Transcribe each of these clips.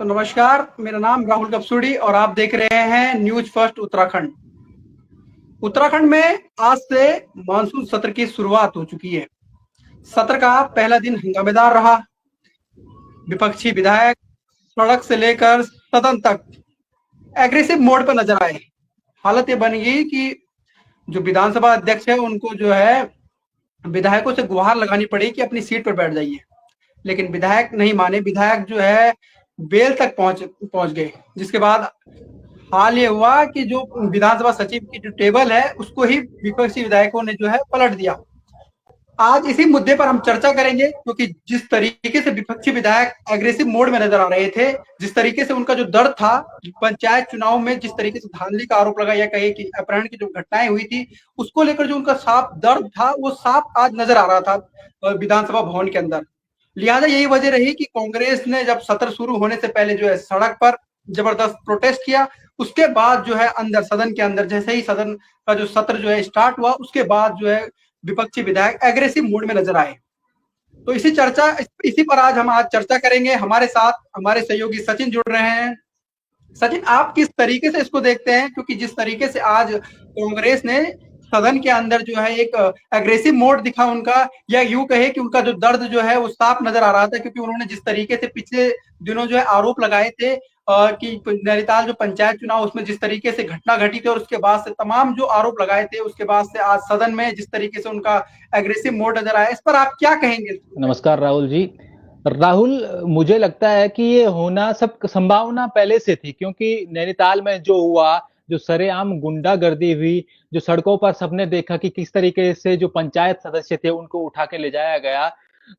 तो नमस्कार, मेरा नाम राहुल कपसूड़ी और आप देख रहे हैं न्यूज फर्स्ट उत्तराखंड। उत्तराखंड में आज से मानसून सत्र की शुरुआत हो चुकी है। सत्र का पहला दिन हंगामेदार रहा। विपक्षी विधायक सड़क से लेकर सदन तक एग्रेसिव मोड पर नजर आए। हालत ये बन गई कि जो विधानसभा अध्यक्ष है उनको जो है विधायकों से गुहार लगानी पड़ी कि अपनी सीट पर बैठ जाइए, लेकिन विधायक नहीं माने। विधायक जो है बेल तक पहुंच गए, जिसके बाद हाल ये हुआ कि जो विधानसभा सचिव की जो टेबल है उसको ही विपक्षी विधायकों ने जो है पलट दिया। आज इसी मुद्दे पर हम चर्चा करेंगे, क्योंकि जिस तरीके से विपक्षी विधायक एग्रेसिव मोड में नजर आ रहे थे, जिस तरीके से उनका जो दर्द था पंचायत चुनाव में, जिस तरीके से धांधली का आरोप लगा या कहे कि अपहरण की जो घटनाएं हुई थी उसको लेकर जो उनका साफ दर्द था वो साफ आज नजर आ रहा था विधानसभा भवन के अंदर। लिहाजा यही वजह रही कि कांग्रेस ने जब सत्र शुरू होने से पहले जो है सड़क पर जबरदस्त प्रोटेस्ट किया। उसके बाद जो है अंदर सदन के अंदर जैसे ही सदन का जो सत्र जो है स्टार्ट हुआ, उसके बाद जो है विपक्षी विधायक एग्रेसिव मूड में नजर आए। तो इसी पर आज चर्चा करेंगे। हमारे साथ हमारे सहयोगी सचिन जुड़ रहे हैं। सचिन, आप किस तरीके से इसको देखते हैं, क्योंकि जिस तरीके से आज कांग्रेस ने सदन के अंदर जो है एक एग्रेसिव मोड दिखा उनका, या यूं कहे कि उनका जो दर्द जो है वो साफ नजर आ रहा था, क्योंकि उन्होंने जिस तरीके से पिछले दिनों जो है आरोप लगाए थे कि नैनीताल जो पंचायत चुनाव उसमें जिस तरीके से घटना घटी थी, और उसके बाद से तमाम जो आरोप लगाए थे, उसके बाद से आज सदन में जिस तरीके से उनका एग्रेसिव मोड नजर आया, इस पर आप क्या कहेंगे? नमस्कार राहुल जी। राहुल, मुझे लगता है कि ये होना सब संभावना पहले से थी, क्योंकि नैनीताल में जो हुआ, जो सरेआम गुंडागर्दी हुई, जो सड़कों पर सबने देखा कि किस तरीके से जो पंचायत सदस्य थे उनको उठा के ले जाया गया,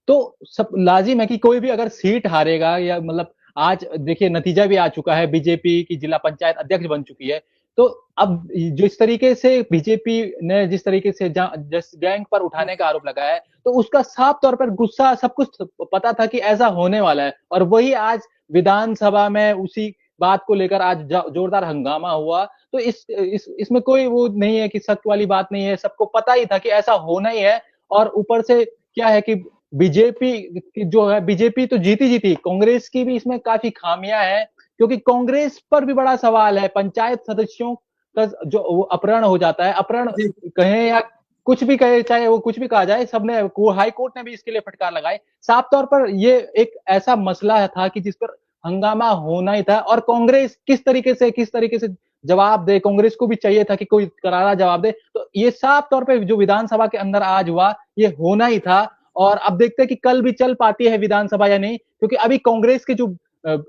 तो सब लाजिम है कि कोई भी अगर सीट हारेगा, या मतलब आज देखिए नतीजा भी आ चुका है, बीजेपी की जिला पंचायत अध्यक्ष बन चुकी है। तो अब जो इस तरीके से बीजेपी ने जिस तरीके से जिस गैंग पर उठाने का आरोप लगाया है, तो उसका साफ तौर पर गुस्सा, सब कुछ पता था कि ऐसा होने वाला है, और वही आज विधानसभा में उसी बात को लेकर आज जोरदार हंगामा हुआ। तो इसमें कोई वो नहीं है कि शक वाली बात नहीं है, सबको पता ही था कि ऐसा होना ही है। और ऊपर से क्या है कि बीजेपी जो है, बीजेपी तो जीती, कांग्रेस की भी इसमें काफी खामियां हैं, क्योंकि कांग्रेस पर भी बड़ा सवाल है। पंचायत सदस्यों का जो अपहरण हो जाता है, अपहरण कहें या कुछ भी कहे, चाहे वो कुछ भी कहा जाए, सबने हाई कोर्ट ने भी इसके लिए फटकार लगाई। साफ तौर पर ये एक ऐसा मसला था कि जिस पर हंगामा होना ही था, और कांग्रेस किस तरीके से जवाब दे, कांग्रेस को भी चाहिए था कि कोई करारा जवाब दे। तो ये साफ तौर पर जो विधानसभा के अंदर आज हुआ, ये होना ही था। और अब देखते हैं कि कल भी चल पाती है विधानसभा या नहीं, क्योंकि अभी कांग्रेस के जो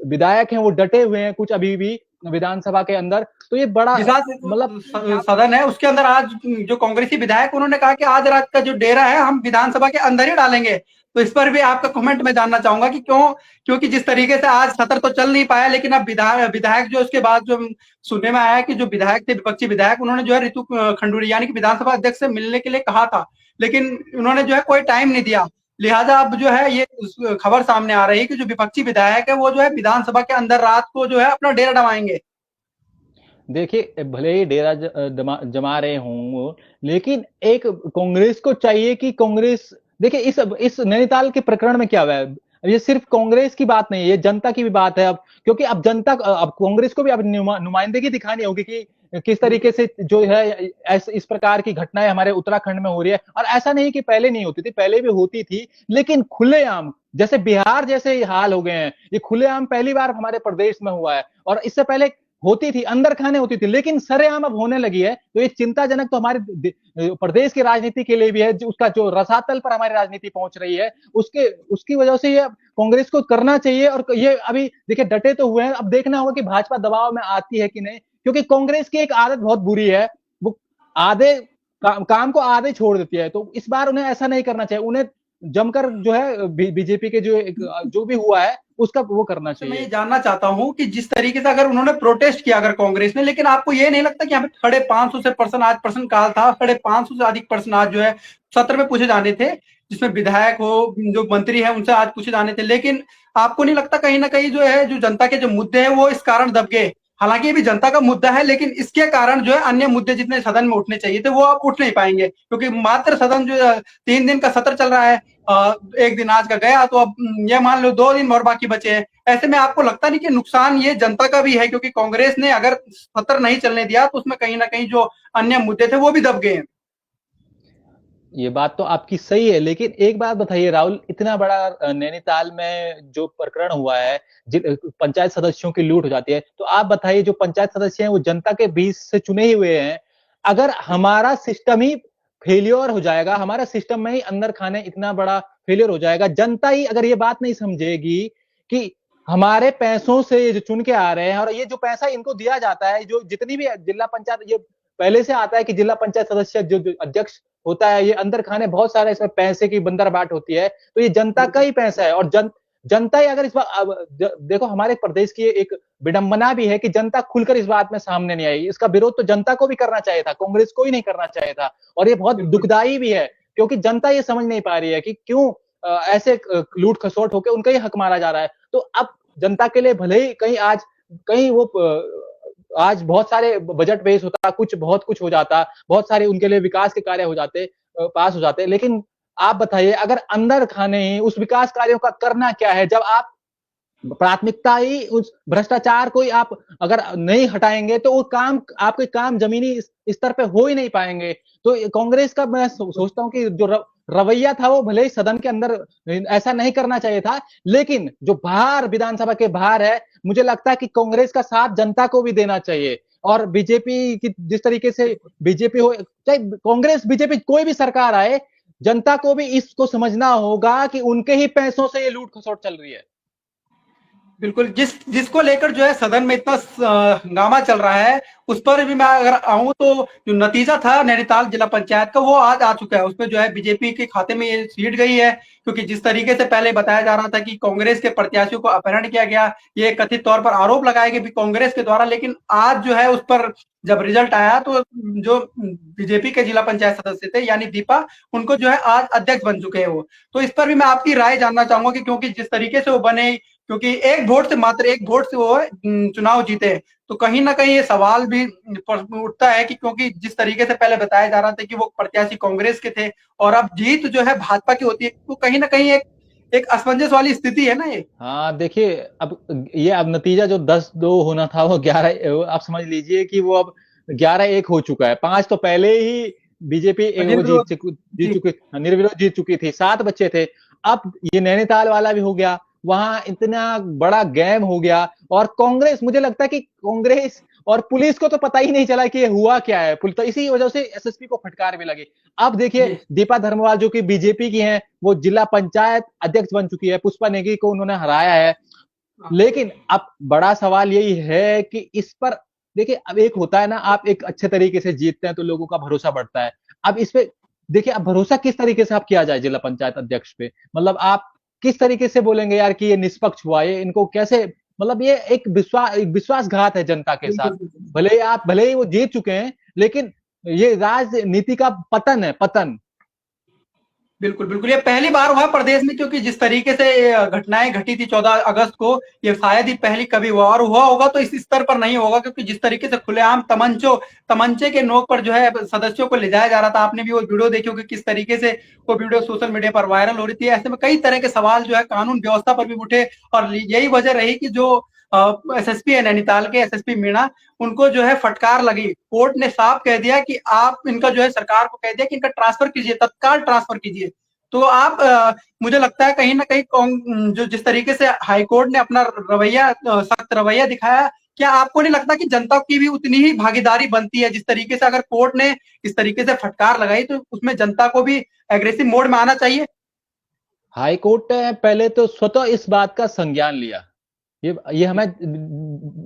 विधायक हैं वो डटे हुए हैं कुछ अभी भी विधानसभा के अंदर। तो ये बड़ा मतलब सदन है उसके अंदर आज जो कांग्रेसी विधायक उन्होंने कहा कि आज रात का जो डेरा है हम विधानसभा के अंदर ही डालेंगे। तो इस पर भी आपका कमेंट मैं जानना चाहूंगा कि क्योंकि जिस तरीके से आज सत्र तो चल नहीं पाया, लेकिन अब विधायक जो उसके बाद जो सुनने में आया कि जो विधायक थे, विपक्षी विधायक, उन्होंने जो है ऋतु खंडूरी यानी कि विधानसभा अध्यक्ष से मिलने के लिए कहा था, लेकिन उन्होंने जो है कोई टाइम नहीं दिया। लिहाजा अब जो है ये खबर सामने आ रही है कि जो विपक्षी विधायक है वो जो है विधानसभा के अंदर रात को जो है अपना डेरा जमाएंगे। देखिए, भले ही डेरा जमा रहे हों, लेकिन एक कांग्रेस को चाहिए कि कांग्रेस देखिए इस नैनीताल के प्रकरण में क्या हुआ है, ये सिर्फ कांग्रेस की बात नहीं है, ये जनता की भी बात है। अब क्योंकि अब जनता, अब कांग्रेस को भी अब नुमाइंदगी दिखानी होगी कि किस तरीके से जो है इस प्रकार की घटनाएं हमारे उत्तराखंड में हो रही है। और ऐसा नहीं कि पहले नहीं होती थी, पहले भी होती थी, लेकिन खुलेआम, जैसे बिहार जैसे हाल हो गए हैं, ये खुलेआम पहली बार हमारे प्रदेश में हुआ है। और इससे पहले होती थी, अंदर खाने होती थी, लेकिन सरेआम अब होने लगी है। तो ये चिंताजनक तो हमारे प्रदेश की राजनीति के लिए भी है, उसका जो रसातल पर हमारी राजनीति पहुंच रही है, उसकी वजह से ये कांग्रेस को करना चाहिए। और ये अभी देखिए डटे तो हुए हैं, अब देखना होगा कि भाजपा दबाव में आती है कि नहीं, क्योंकि कांग्रेस की एक आदत बहुत बुरी है, वो आधे काम को आधे छोड़ देती है। तो इस बार उन्हें ऐसा नहीं करना चाहिए, उन्हें जमकर जो है बीजेपी के जो भी हुआ है उसका वो करना चाहिए। मैं ये जानना चाहता हूं कि जिस तरीके से अगर उन्होंने प्रोटेस्ट किया अगर कांग्रेस ने, लेकिन आपको ये नहीं लगता कि यहाँ पे 550 से पर्सन आज प्रश्न काल था, 550 से अधिक प्रश्न आज जो है सत्र में पूछे जाने थे, जिसमें विधायक हो, जो मंत्री है, उनसे आज पूछे जाने थे, लेकिन आपको नहीं लगता कहीं ना कहीं जो है जो जनता के जो मुद्दे हैं वो इस कारण दब गए? हालांकि ये भी जनता का मुद्दा है, लेकिन इसके कारण जो है अन्य मुद्दे जितने सदन में उठने चाहिए थे वो अब उठ नहीं पाएंगे, क्योंकि मात्र सदन जो 3 दिन का सत्र चल रहा है। एक दिन आज का गया तो अब ये मान लो 2 दिन और बाकी बचे हैं। ऐसे में आपको लगता नहीं कि नुकसान ये जनता का भी है, क्योंकि कांग्रेस ने अगर सत्र नहीं चलने दिया तो उसमें कहीं ना कहीं जो अन्य मुद्दे थे वो भी दब गए हैं। ये बात तो आपकी सही है, लेकिन एक बात बताइए राहुल, इतना बड़ा नैनीताल में जो प्रकरण हुआ है, पंचायत सदस्यों की लूट हो जाती है, तो आप बताइए जो पंचायत सदस्य हैं वो जनता के बीच से चुने ही हुए हैं। अगर हमारा सिस्टम ही फेलियर हो जाएगा, हमारा सिस्टम में ही अंदर खाने इतना बड़ा फेलियर हो जाएगा, जनता ही अगर ये बात नहीं समझेगी कि हमारे पैसों से ये जो चुन के आ रहे हैं और ये जो पैसा इनको दिया जाता है, जो जितनी भी जिला पंचायत, ये पहले से आता है कि जिला पंचायत सदस्य जो अध्यक्ष होता है, ये अंदर खाने बहुत सारे इसमें पैसे की बंदरबाट होती है, तो ये जनता का ही पैसा है। और जनता ही अगर इस बात, देखो हमारे प्रदेश की एक विडंबना भी है कि जनता खुलकर इस बात में सामने नहीं आई। इसका विरोध तो जनता को भी करना चाहिए था, कांग्रेस को ही नहीं करना चाहिए था। और ये बहुत बिल्कुल दुखदाई भी है, क्योंकि जनता ये समझ नहीं पा रही है कि क्यों ऐसे लूट खसोट होकर उनका ही हक मारा जा रहा है। तो अब जनता के लिए भले ही कहीं आज कहीं वो आज बहुत सारे बजट पेश होता, कुछ बहुत कुछ हो जाता, बहुत सारे उनके लिए विकास के कार्य हो जाते, पास हो जाते, लेकिन आप बताइए अगर अंदर खाने ही उस विकास कार्यों का करना क्या है, जब आप प्राथमिकता ही उस भ्रष्टाचार को ही आप अगर नहीं हटाएंगे तो वो काम, आपके काम जमीनी स्तर पे हो ही नहीं पाएंगे। तो कांग्रेस का मैं सोचता हूं कि जो रवैया था वो भले ही सदन के अंदर ऐसा नहीं करना चाहिए था, लेकिन जो बाहर विधानसभा के बाहर है, मुझे लगता है कि कांग्रेस का साथ जनता को भी देना चाहिए। और बीजेपी की जिस तरीके से बीजेपी हो, चाहे कांग्रेस बीजेपी कोई भी सरकार आए, जनता को भी इसको समझना होगा कि उनके ही पैसों से ये लूट खसोट चल रही है। बिल्कुल, जिसको लेकर जो है सदन में इतना हंगामा चल रहा है, उस पर भी मैं अगर आऊं तो जो नतीजा था नैनीताल जिला पंचायत का वो आज आ चुका है। उसमें जो है बीजेपी के खाते में ये सीट गई है, क्योंकि जिस तरीके से पहले बताया जा रहा था कि कांग्रेस के प्रत्याशियों को अपहरण किया गया, ये कथित तौर पर आरोप लगाए गए भी कांग्रेस के द्वारा, लेकिन आज जो है उस पर जब रिजल्ट आया तो जो बीजेपी के जिला पंचायत सदस्य थे यानी दीपा, उनको जो है आज अध्यक्ष बन चुके हैं वो। तो इस पर भी मैं आपकी राय जानना चाहूंगा कि क्योंकि जिस तरीके से वो बने, क्योंकि मात्र एक वोट से वो चुनाव जीते, तो कहीं ना कहीं ये सवाल भी उठता है कि क्योंकि जिस तरीके से पहले बताया जा रहा था कि वो प्रत्याशी कांग्रेस के थे और अब जीत जो है भाजपा की होती है, तो कहीं ना कहीं एक एक असमंजस वाली स्थिति है ना ये। हाँ देखिए, अब नतीजा जो 10-2 होना था वो 11, आप समझ लीजिए कि वो अब 11-1 हो चुका है। 5 तो पहले ही बीजेपी वो निर्विरोध। जीत जी। चुकी, निर्विरोध जीत चुकी थी, 7 बच्चे थे। अब ये नैनीताल वाला भी हो गया, वहां इतना बड़ा गेम हो गया। और कांग्रेस, मुझे लगता है कि कांग्रेस और पुलिस को तो पता ही नहीं चला कि ये हुआ क्या है, तो इसी वजह से एसएसपी को फटकार भी लगी। अब देखिए जी। दीपा धर्मवाल जो कि बीजेपी की हैं, वो जिला पंचायत अध्यक्ष बन चुकी है, पुष्पा नेगी को उन्होंने हराया है। हाँ। लेकिन अब बड़ा सवाल यही है कि इस पर देखिए, अब एक होता है ना, आप एक अच्छे तरीके से जीतते हैं तो लोगों का भरोसा बढ़ता है। अब इस पे देखिए, अब भरोसा किस तरीके से आप किया जाए जिला पंचायत अध्यक्ष पे, मतलब आप किस तरीके से बोलेंगे यार कि ये निष्पक्ष हुआ, ये इनको कैसे, मतलब ये एक विश्वासघात है जनता के साथ। बिल्कुल बिल्कुल। भले ही वो जीत चुके हैं, लेकिन ये राजनीति का पतन है, पतन। बिल्कुल, बिल्कुल। ये पहली बार हुआ प्रदेश में, क्योंकि जिस तरीके से घटनाएँ घटी थी 14 अगस्त को, ये शायद ही पहली कभी हुआ, और हुआ होगा तो इस स्तर पर नहीं होगा, क्योंकि जिस तरीके से खुलेआम तमंचे के नोक पर जो है सदस्यों को ले जाया जा रहा था। आपने भी वो वीडियो देखी होगी किस तरीके से वो वीडियो सोशल मीडिया पर वायरल हो रही थी। ऐसे में कई तरह के सवाल जो है कानून व्यवस्था पर भी उठे, और यही वजह रही कि जो एसएसपी है नैनीताल के, एसएसपी मीणा, उनको जो है फटकार लगी। कोर्ट ने साफ कह दिया कि आप इनका जो है, सरकार को कह दिया कि इनका ट्रांसफर कीजिए, तत्काल ट्रांसफर कीजिए। तो आप मुझे लगता है कहीं ना कहीं जो जिस तरीके से हाईकोर्ट ने अपना रवैया, सख्त रवैया दिखाया, क्या आपको नहीं लगता कि जनता की भी उतनी ही भागीदारी बनती है? जिस तरीके से अगर कोर्ट ने इस तरीके से फटकार लगाई तो उसमें जनता को भी एग्रेसिव मोड में आना चाहिए। हाई कोर्ट ने पहले तो स्वतः इस बात का संज्ञान लिया, ये हमें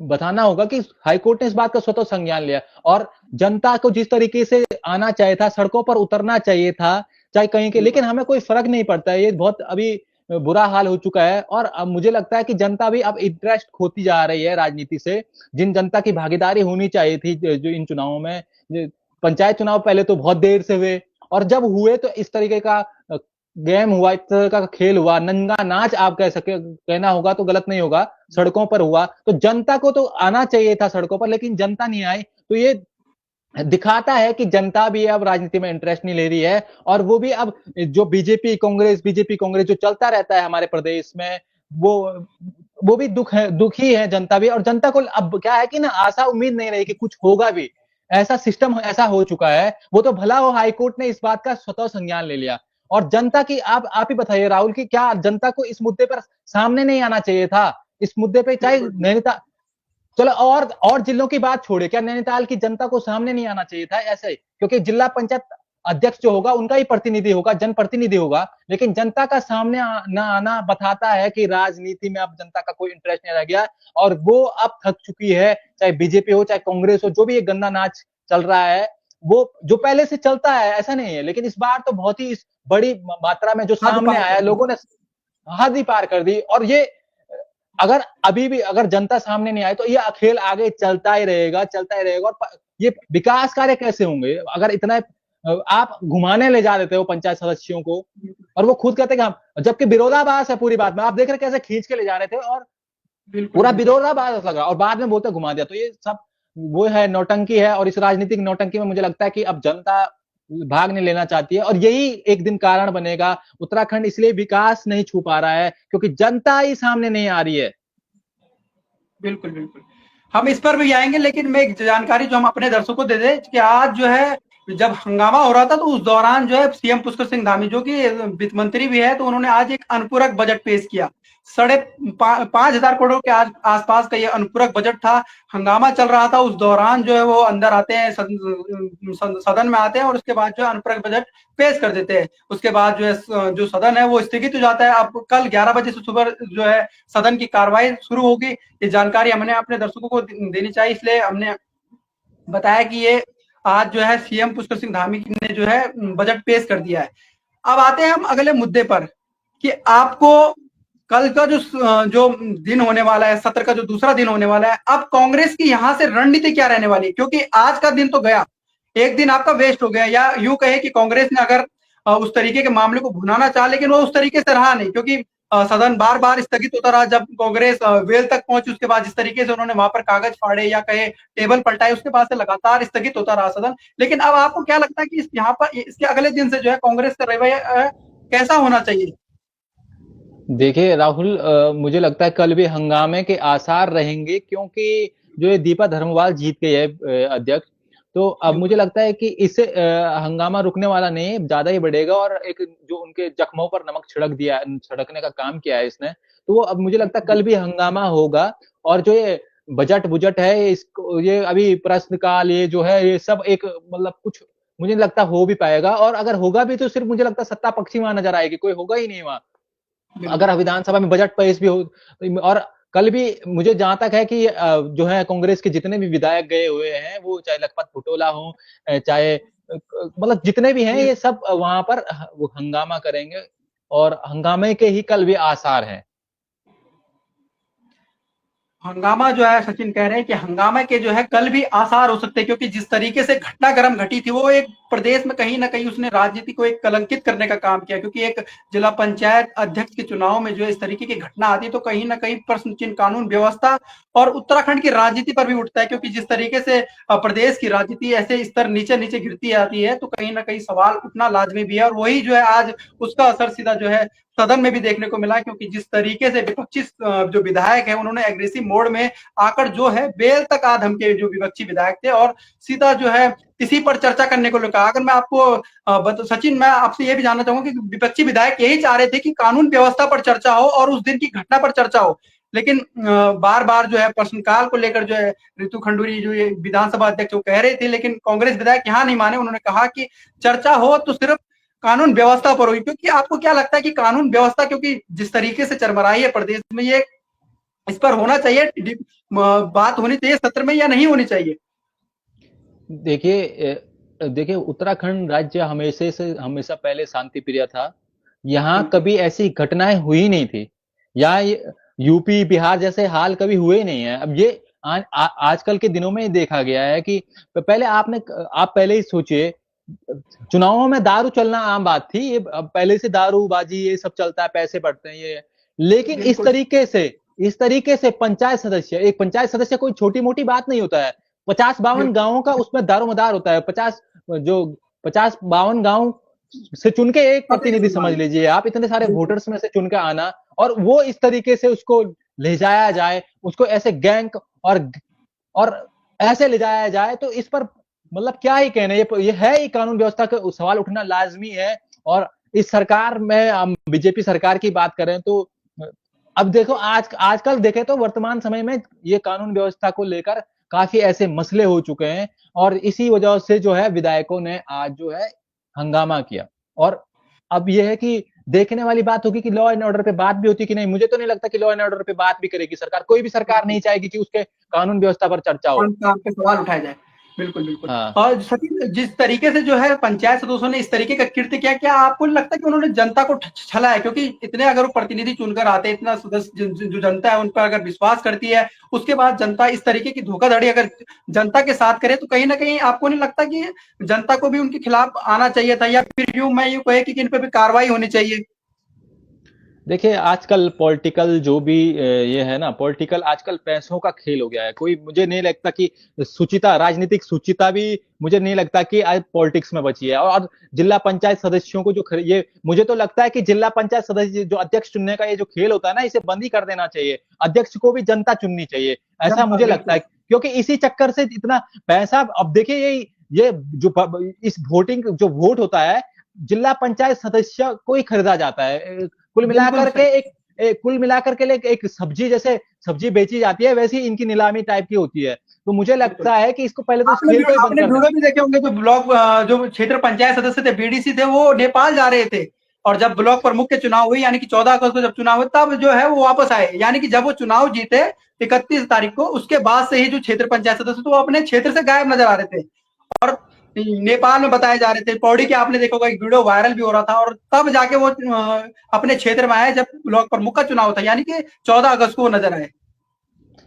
बताना होगा कि हाई कोर्ट ने इस बात का स्वतः संज्ञान लिया। और जनता को जिस तरीके से आना चाहिए था, सड़कों पर उतरना चाहिए था, चाहे कहीं के, लेकिन हमें कोई फर्क नहीं पड़ता है। ये बहुत अभी बुरा हाल हो चुका है। और अब मुझे लगता है कि जनता भी अब इंटरेस्ट खोती जा रही है राजनीति से। जिन जनता की भागीदारी होनी चाहिए थी जो इन चुनावों में, पंचायत चुनाव पहले तो बहुत देर से हुए, और जब हुए तो इस तरीके का गेम हुआ, इस तरह का खेल हुआ, नंगा नाच आप कह सके, कहना होगा तो गलत नहीं होगा, सड़कों पर हुआ। तो जनता को तो आना चाहिए था सड़कों पर, लेकिन जनता नहीं आई। तो ये दिखाता है कि जनता भी अब राजनीति में इंटरेस्ट नहीं ले रही है, और वो भी अब जो बीजेपी कांग्रेस जो चलता रहता है हमारे प्रदेश में, वो वो भी दुखी है जनता भी। और जनता को अब क्या है कि ना, आशा उम्मीद नहीं रही कि कुछ होगा भी। ऐसा सिस्टम ऐसा हो चुका है। वो तो भला हो हाईकोर्ट ने इस बात का स्वतः संज्ञान ले लिया। और जनता की आप ही बताइए राहुल, की क्या जनता को इस मुद्दे पर सामने नहीं आना चाहिए था? इस मुद्दे पे चाहे बिल्कुल नैनीताल, चलो और जिलों की बात छोड़े, क्या नैनीताल की जनता को सामने नहीं आना चाहिए था ऐसे? क्योंकि जिला पंचायत अध्यक्ष जो होगा उनका ही प्रतिनिधि होगा, जनप्रतिनिधि होगा। लेकिन जनता का सामने न आना बताता है कि राजनीति में अब जनता का कोई इंटरेस्ट नहीं रह गया, और वो अब थक चुकी है। चाहे बीजेपी हो, चाहे कांग्रेस हो, जो भी ये गंदा नाच चल रहा है, वो जो पहले से चलता है ऐसा नहीं है, लेकिन इस बार तो बहुत ही बड़ी मात्रा में जो हद सामने पार आया, कर दी। लोगों ने हद ही पार कर दी। और ये अगर अभी भी अगर जनता सामने नहीं आए तो ये खेल आगे चलता ही रहेगा, चलता ही रहेगा। और ये विकास कार्य कैसे होंगे अगर इतना आप घुमाने ले जा देते हो पंचायत सदस्यों को, और वो खुद कहते हैं कि हम, जबकि विरोधाभास है पूरी बात में। आप देख रहे कैसे खींच के ले जा रहे थे, और बिल्कुल पूरा बिल्कुल। विरोधाभास लगा, और बाद में बोलते घुमा दिया। तो ये सब वो है, नौटंकी है। और इस राजनीतिक नौटंकी में मुझे लगता है कि अब जनता भाग नहीं लेना चाहती है, और यही एक दिन कारण बनेगा। उत्तराखंड इसलिए विकास नहीं छू पा रहा है क्योंकि जनता ही सामने नहीं आ रही है। बिल्कुल, बिल्कुल। हम इस पर भी आएँगे, लेकिन मैं एक जानकारी जो हम अपने दर्शकों को दे दें कि आज जो है, जब हंगामा हो रहा था, तो उस दौरान जो है सीएम पुष्कर सिंह धामी, जो कि वित्त मंत्री भी है, तो उन्होंने आज एक अनुपूरक बजट पेश किया। साढ़े 5,000 करोड़ के आसपास का ये अनुपूरक बजट था। हंगामा चल रहा था, उस दौरान जो है वो अंदर आते हैं, सदन में आते हैं, और उसके बाद जो है अनुपूरक बजट पेश कर देते हैं। उसके बाद जो है जो सदन है वो स्थगित हो जाता है। अब कल 11 बजे से सुबह जो है सदन की कार्रवाई शुरू होगी। ये जानकारी हमने अपने दर्शकों को देनी चाहिए, इसलिए हमने बताया कि ये आज जो है सीएम पुष्कर सिंह धामी ने जो है बजट पेश कर दिया है। अब आते हैं हम अगले मुद्दे पर कि आपको कल का जो दिन होने वाला है, सत्र का जो दूसरा दिन होने वाला है, अब कांग्रेस की यहां से रणनीति क्या रहने वाली है? क्योंकि आज का दिन तो गया, एक दिन आपका वेस्ट हो गया, या यूं कहे कि कांग्रेस ने अगर उस तरीके के मामले को भुनाना चाहा, लेकिन वो उस तरीके से रहा नहीं, क्योंकि सदन बार बार स्थगित होता रहा। जब कांग्रेस वेल तक पहुंची, उसके बाद जिस तरीके से उन्होंने वहां पर कागज फाड़े या कहे टेबल पलटाए, उसके बाद से लगातार स्थगित होता रहा सदन। लेकिन अब आपको क्या लगता है कि यहाँ पर इसके अगले दिन से जो है कांग्रेस का रवैया कैसा होना चाहिए? देखिए राहुल, मुझे लगता है कल भी हंगामे के आसार रहेंगे, क्योंकि जो ये दीपा धर्मवाल जीत गई है अध्यक्ष। तो अब मुझे बिल्कुल लगता है कि इससे हंगामा रुकने वाला नहीं है, ज्यादा ही बढ़ेगा। और एक जो उनके जख्मों पर नमक छिड़कने का काम किया है इसने, तो वो अब मुझे लगता है कल भी हंगामा होगा। और जो ये बजट बुजट है, इसको ये अभी प्रश्नकाल ये जो है, ये सब एक मतलब कुछ मुझे नहीं लगता हो भी पाएगा। और अगर होगा भी तो सिर्फ मुझे लगता है सत्ता पक्षी वहां नजर आएगी, कोई होगा ही नहीं वहां। बिल्कुल। अगर विधानसभा में बजट पेश भी हो, और कल भी मुझे जहां तक है कि जो है कांग्रेस के जितने भी विधायक गए हुए हैं, वो चाहे लखपत फुटोला हो, चाहे मतलब जितने भी हैं, ये सब वहां पर वो हंगामा करेंगे। और हंगामे के ही कल भी आसार हैं। हंगामा जो है, सचिन कह रहे हैं कि हंगामा के जो है कल भी आसार हो सकते हैं, क्योंकि जिस तरीके से घटनाक्रम घटी थी, वो एक प्रदेश में कहीं ना कहीं उसने राजनीति को एक कलंकित करने का काम किया। क्योंकि एक जिला पंचायत अध्यक्ष के चुनाव में जो है इस तरीके की घटना आती है, तो कहीं ना कहीं प्रश्न चिन्ह कानून व्यवस्था और उत्तराखंड की राजनीति पर भी उठता है। क्योंकि जिस तरीके से प्रदेश की राजनीति ऐसे स्तर नीचे नीचे गिरती आती है, तो कहीं ना कहीं सवाल उठना लाजमी भी है। और वही जो है आज उसका असर सीधा जो है सदन में भी देखने को मिला, क्योंकि जिस तरीके से विपक्षी जो विधायक है, उन्होंने एग्रेसिव मोड में आकर जो है बेल तक आ धमके जो विपक्षी विधायक थे, और सीधा जो है इसी पर चर्चा करने को कहा। अगर मैं आपको सचिन, मैं आपसे ये भी जानना चाहूंगा कि विपक्षी विधायक यही चाह रहे थे कि कानून व्यवस्था पर चर्चा हो और उस दिन की घटना पर चर्चा हो, लेकिन बार बार जो है प्रश्नकाल को लेकर जो है रितु खंडूरी जो ये विधानसभा अध्यक्ष वो कह रहे थे, लेकिन कांग्रेस विधायक यहाँ नहीं माने। उन्होंने कहा कि चर्चा हो तो सिर्फ कानून व्यवस्था पर होगी। क्योंकि आपको क्या लगता है कि कानून व्यवस्था, क्योंकि जिस तरीके से चरमराई है प्रदेश में, ये इस पर होना चाहिए, बात होनी चाहिए सत्र में या नहीं होनी चाहिए? देखिए उत्तराखंड राज्य हमेशा पहले शांति प्रिय था। यहाँ बिल्कुल कभी ऐसी घटनाएं हुई नहीं थी। यहाँ यूपी बिहार जैसे हाल कभी हुए नहीं है। अब ये आजकल के दिनों में देखा गया है कि पहले आप पहले ही सोचिए, चुनावों में दारू चलना आम बात थी। ये पहले से दारूबाजी ये सब चलता है, पैसे बढ़ते हैं ये। लेकिन बिल्कुल इस तरीके से एक पंचायत सदस्य कोई छोटी मोटी बात नहीं होता है। 50-52 गांवों का उसमें दारोमदार होता है। 50-52 गांव से चुन के एक प्रतिनिधि समझ लीजिए आप, इतने सारे वोटर्स में से चुन के आना, और वो इस तरीके से उसको ले जाया जाए, उसको ऐसे गैंग और ऐसे ले जाया जाए, तो इस पर मतलब क्या ही कहना। ये है ही, कानून व्यवस्था का सवाल उठना लाजमी है। और इस सरकार में हम बीजेपी सरकार की बात करें तो अब देखो, आजकल देखें तो वर्तमान समय में ये कानून व्यवस्था को लेकर काफी ऐसे मसले हो चुके हैं, और इसी वजह से जो है विधायकों ने आज जो है हंगामा किया। और अब यह है कि देखने वाली बात होगी कि लॉ एंड ऑर्डर पे बात भी होती कि नहीं। मुझे तो नहीं लगता कि लॉ एंड ऑर्डर पे बात भी करेगी सरकार। कोई भी सरकार नहीं चाहेगी कि उसके कानून व्यवस्था पर चर्चा हो। पे सवाल उठाया जाए। बिल्कुल, बिल्कुल। हाँ, और सचिन, जिस तरीके से जो है पंचायत सदस्यों ने इस तरीके का कृत्य किया, क्या आपको लगता है कि उन्होंने जनता को छला है? क्योंकि इतने अगर वो प्रतिनिधि चुनकर आते हैं, इतना सदस्य जो जनता है उन पर अगर विश्वास करती है, उसके बाद जनता इस तरीके की धोखाधड़ी अगर जनता के साथ करे, तो कहीं ना कहीं आपको नहीं लगता कि जनता को भी उनके खिलाफ आना चाहिए था, या फिर यूं मैं यूं कहे कि इन पर भी कार्रवाई होनी चाहिए? देखिए आजकल पॉलिटिकल जो भी ये है ना, पॉलिटिकल आजकल पैसों का खेल हो गया है। कोई, मुझे नहीं लगता कि सुचिता, राजनीतिक सुचिता भी मुझे नहीं लगता कि आज पॉलिटिक्स में बची है। और जिला पंचायत सदस्यों को जो ये मुझे तो लगता है कि जिला पंचायत सदस्य जो अध्यक्ष चुनने का ये जो खेल होता है ना, इसे बंद ही कर देना चाहिए। अध्यक्ष को भी जनता चुननी चाहिए, ऐसा जनता, मुझे लगता बिल्कुल। है। क्योंकि इसी चक्कर से इतना पैसा, अब देखिए ये जो इस वोटिंग जो वोट होता है, जिला पंचायत सदस्य को ही खरीदा जाता है। कुल बिल्कुल मिलाकर के सही। कुल मिलाकर के लिए एक सब्जी, जैसे सब्जी बेची जाती है, वैसी इनकी नीलामी टाइप की होती है। तो मुझे बिल्कुल। लगता है कि इसको पहले तो इस आपने खेल को ही बंद आपने कर देना। वीडियो भी देखे होंगे, जो ब्लॉक जो क्षेत्र पंचायत सदस्य थे, बीडीसी थे, वो नेपाल जा रहे थे, और जब ब्लॉक प्रमुख के चुनाव हुई, यानी कि 14 अगस्त को जब चुनाव हुए, तब जो है वो वापस आए। यानी कि जब वो चुनाव जीते 31 तारीख को, उसके बाद से ही जो क्षेत्र पंचायत सदस्य थे वो अपने क्षेत्र से गायब नजर आ रहे थे, और नेपाल में बताए जा रहे थे। पौड़ी के आपने देखा होगा, एक वीडियो वायरल भी हो रहा था, और तब जाके वो अपने क्षेत्र में आए जब ब्लॉक प्रमुख का चुनाव था, यानी कि 14 अगस्त को वो नजर आए।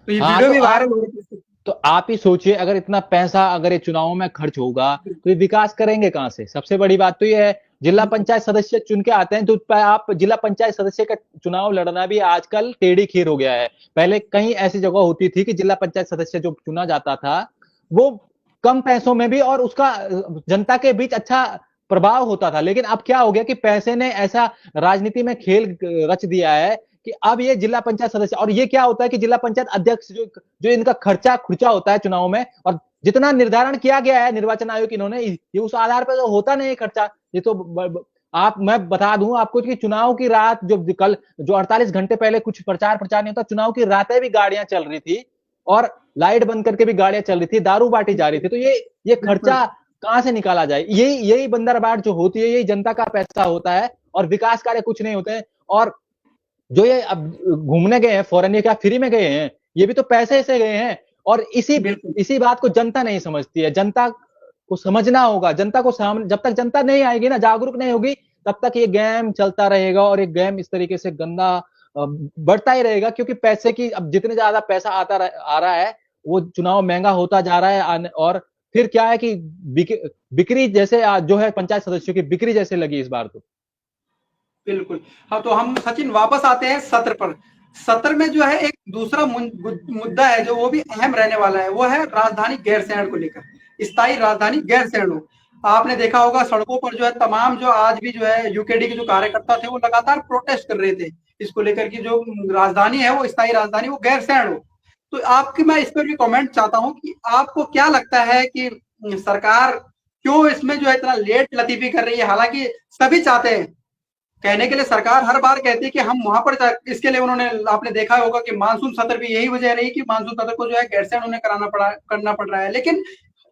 तो ये हाँ, वीडियो भी वायरल हो रही थी। तो आप ही सोचिए, अगर इतना पैसा अगर ये चुनावों में खर्च होगा, तो ये विकास करेंगे कहां से? सबसे बड़ी बात तो ये है, जिला पंचायत सदस्य चुन के आते हैं, तो आप जिला पंचायत सदस्य का चुनाव लड़ना भी आजकल टेढ़ी खीर हो गया है। पहले कहीं ऐसी जगह होती थी कि जिला पंचायत सदस्य जो चुना जाता था, वो कम पैसों में भी और उसका जनता के बीच अच्छा प्रभाव होता था। लेकिन अब क्या हो गया कि पैसे ने ऐसा राजनीति में खेल रच दिया है कि अब ये जिला पंचायत सदस्य, और ये क्या होता है कि जिला पंचायत अध्यक्ष जो जो इनका खर्चा खुर्चा होता है चुनाव में, और जितना निर्धारण किया गया है निर्वाचन आयोग इन्होंने, ये उस आधार पर तो होता नहीं है खर्चा। ये तो आप, मैं बता दूं आपको कि चुनाव की रात, जो कल जो 48 घंटे पहले कुछ प्रचार प्रचार नहीं होता, चुनाव की रातें भी गाड़ियां चल रही थी, और लाइट बंद करके भी गाड़ियां चल रही थी, दारू बांटी जा रही थी। तो ये बिल्कुल, खर्चा कहां से निकाला जाए? यही यही बंदरबाट जो होती है, यही जनता का पैसा होता है, और विकास कार्य कुछ नहीं होते हैं। और जो ये अब घूमने गए हैं फॉरेन, ये क्या फ्री में गए हैं? ये भी तो पैसे से गए हैं। और इसी बिल्कुल। इसी बात को जनता नहीं समझती है। जनता को समझना होगा, जनता को सामने, जब तक जनता नहीं आएगी ना, जागरूक नहीं होगी, तब तक ये गेम चलता रहेगा, और ये गेम इस तरीके से गंदा बढ़ता ही रहेगा। क्योंकि पैसे की, अब जितने ज्यादा पैसा आ रहा है, वो चुनाव महंगा होता जा रहा है। और फिर क्या है कि बिक्री जैसे जो है पंचायत सदस्यों की बिक्री जैसे लगी इस बार तो। बिल्कुल। हाँ, तो हम सचिन वापस आते हैं सत्र पर। सत्र में जो है एक दूसरा मुद्दा है जो वो भी अहम रहने वाला है, वो है राजधानी गैरसैंण को लेकर। स्थायी राजधानी गैरसैंण हो। आपने देखा होगा सड़कों पर जो है तमाम, जो आज भी जो है यूकेडी के जो कार्यकर्ता थे, वो लगातार प्रोटेस्ट कर रहे थे इसको लेकर कि जो राजधानी है, वो स्थायी राजधानी वो गैरसैंण हो। तो आपकी मैं इस पर भी कमेंट चाहता हूँ कि आपको क्या लगता है कि सरकार क्यों इसमें जो है इतना लेट लतीफी कर रही है? हालांकि सभी चाहते हैं, कहने के लिए सरकार हर बार कहती है कि हम वहां पर इसके लिए उन्होंने, आपने देखा होगा कि मानसून सत्र भी यही वजह रही कि मानसून सत्र को जो है गैरसैंण उन्हें करना पड़ रहा है, लेकिन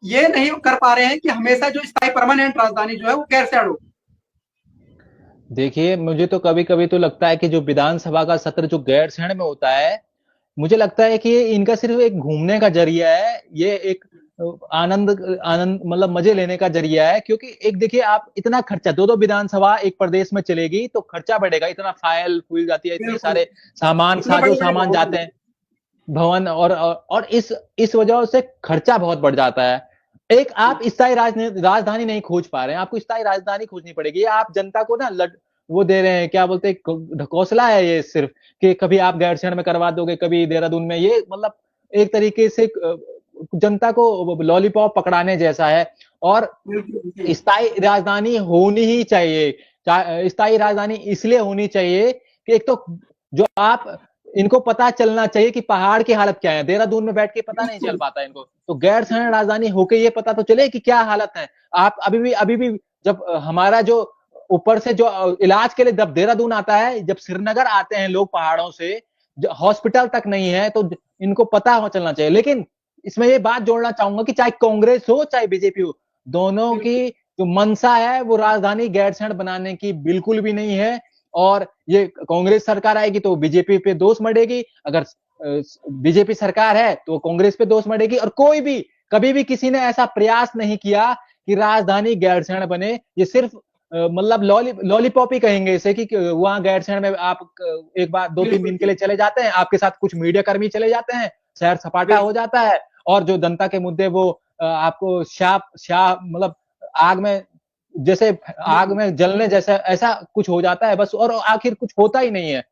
ये नहीं कर पा रहे हैं कि हमेशा जो स्थायी परमानेंट राजधानी जो है वो गैरसैंण हो। देखिए, मुझे तो कभी कभी तो लगता है कि जो विधानसभा का सत्र जो गैरसैंण में होता है, मुझे लगता है कि ये इनका सिर्फ एक घूमने का जरिया है। ये एक आनंद आनंद मतलब मजे लेने का जरिया है। क्योंकि एक देखिए, आप इतना खर्चा, दो दो विधानसभा एक प्रदेश में चलेगी तो खर्चा बढ़ेगा, इतना फाइल खुल जाती है, इतने बिल्कुल। सारे सामान, इतने साजो बड़े बड़े सामान भवन। जाते हैं, भवन, और इस वजह से खर्चा बहुत बढ़ जाता है। एक आप स्थायी राजधानी नहीं खोज पा रहे हैं, आपको स्थायी राजधानी खोजनी पड़ेगी। आप जनता को ना वो दे रहे हैं, क्या बोलते हैं, ढकोसला है ये सिर्फ, कि कभी आप गैरसैंण में करवा दोगे, कभी देहरादून में। ये मतलब एक तरीके से जनता को लॉलीपॉप पकड़ाने जैसा है। और बिल्कुल स्थायी राजधानी होनी ही चाहिए। स्थायी राजधानी इसलिए होनी चाहिए कि एक तो जो आप इनको पता चलना चाहिए कि पहाड़ की हालत क्या है। देहरादून में बैठ के पता नहीं चल बिल्कुल पाता इनको, तो गैरसैंण राजधानी होके ये पता तो चले कि क्या हालत है। आप अभी भी जब हमारा जो ऊपर से जो इलाज के लिए जब देहरादून आता है, जब श्रीनगर आते हैं लोग पहाड़ों से, हॉस्पिटल तक नहीं है, तो इनको पता हो चलना चाहिए। लेकिन इसमें ये बात जोड़ना चाहूंगा कि चाहे कांग्रेस हो चाहे बीजेपी हो, दोनों की बिल्कुल जो मंशा है वो राजधानी गैरसैंण बनाने की बिल्कुल भी नहीं है। और ये कांग्रेस सरकार आएगी तो बीजेपी पे दोष मढ़ेगी, अगर बीजेपी सरकार है तो कांग्रेस पे दोष मढ़ेगी। और कोई भी कभी भी किसी ने ऐसा प्रयास नहीं किया कि राजधानी गैरसैंण बने। ये सिर्फ मतलब लॉलीपॉप ही कहेंगे इसे कि वहां गैरसैंण में आप एक बार 2-3 दिन के बिल्कुल लिए चले जाते हैं, आपके साथ कुछ मीडिया कर्मी चले जाते हैं, सैर सपाटा हो बिल्कुल जाता है, और जो जनता के मुद्दे वो आपको शाह मतलब आग में जैसे आग बिल्कुल में जलने जैसा ऐसा कुछ हो जाता है बस, और आखिर कुछ होता ही नहीं है।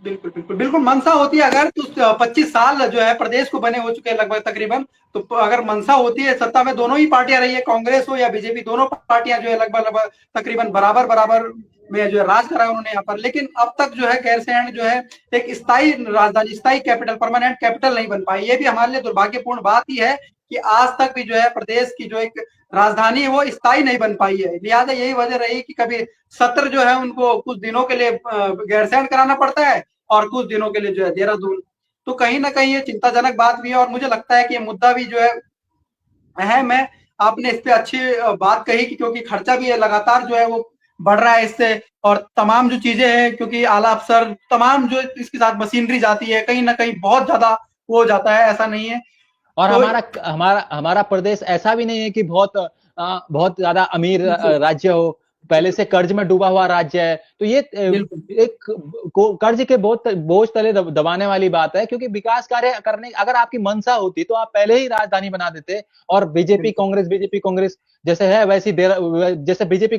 बिल्कुल बिल्कुल बिल्कुल मंशा होती है अगर, तो 25 साल जो है प्रदेश को बने हो चुके हैं लगभग तकरीबन। तो अगर मंशा होती है, सत्ता में दोनों ही पार्टियां रही है, कांग्रेस हो या बीजेपी, दोनों पार्टियां जो है लगभग लगभग तकरीबन बराबर बराबर में जो है राज करा उन्होंने यहाँ पर। लेकिन अब तक जो है गैरसैंण जो है एक स्थायी राजधानी, स्थायी कैपिटल, परमानेंट कैपिटल नहीं बन पाई। ये भी हमारे लिए दुर्भाग्यपूर्ण बात ही है कि आज तक भी जो है प्रदेश की जो एक राजधानी है वो स्थायी नहीं बन पाई है। लिहाजा यही वजह रही कि कभी सत्र जो है उनको कुछ दिनों के लिए गैरसैंण कराना पड़ता है और कुछ दिनों के लिए जो है देहरादून। तो कहीं ना कहीं ये चिंताजनक बात भी है, और मुझे लगता है कि ये मुद्दा भी जो है अहम है। आपने इस पे अच्छी बात कही कि क्योंकि खर्चा भी है लगातार जो है वो बढ़ रहा है इससे, और तमाम जो चीजें हैं, क्योंकि आला अफसर तमाम जो इसके साथ मशीनरी जाती है, कहीं ना कहीं बहुत ज्यादा वो हो जाता है, ऐसा नहीं है। और तो हमारा हमारा हमारा प्रदेश ऐसा भी नहीं है कि बहुत ज्यादा अमीर बिल्कुल राज्य हो, पहले से कर्ज में डूबा हुआ राज्य है। तो ये बिल्कुल एक कर्ज के बहुत बोझ तले दबाने वाली बात है, क्योंकि विकास कार्य करने अगर आपकी मंशा होती तो आप पहले ही राजधानी बना देते। और बिल्कुल बीजेपी कांग्रेस जैसे है वैसी जैसे बीजेपी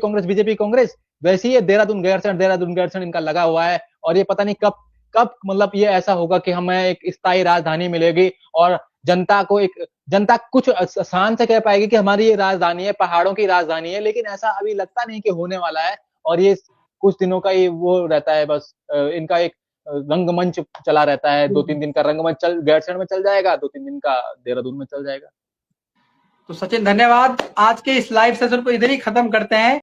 कांग्रेस वैसी ये देहरादून गैरसैंण इनका लगा हुआ है। और ये पता नहीं कब कब मतलब ये ऐसा होगा कि हमें एक स्थायी राजधानी मिलेगी, और जनता कुछ शान से कह पाएगी कि हमारी ये राजधानी है, पहाड़ों की राजधानी है। लेकिन ऐसा अभी लगता नहीं कि होने वाला है। और ये कुछ दिनों का ये वो रहता है बस, इनका एक रंगमंच चला रहता है। 2-3 दिन का रंगमंच गैरसैंण में चल जाएगा, 2-3 दिन का देहरादून में चल जाएगा। तो सचिन धन्यवाद। आज के इस लाइव सेशन को इधर ही खत्म करते हैं।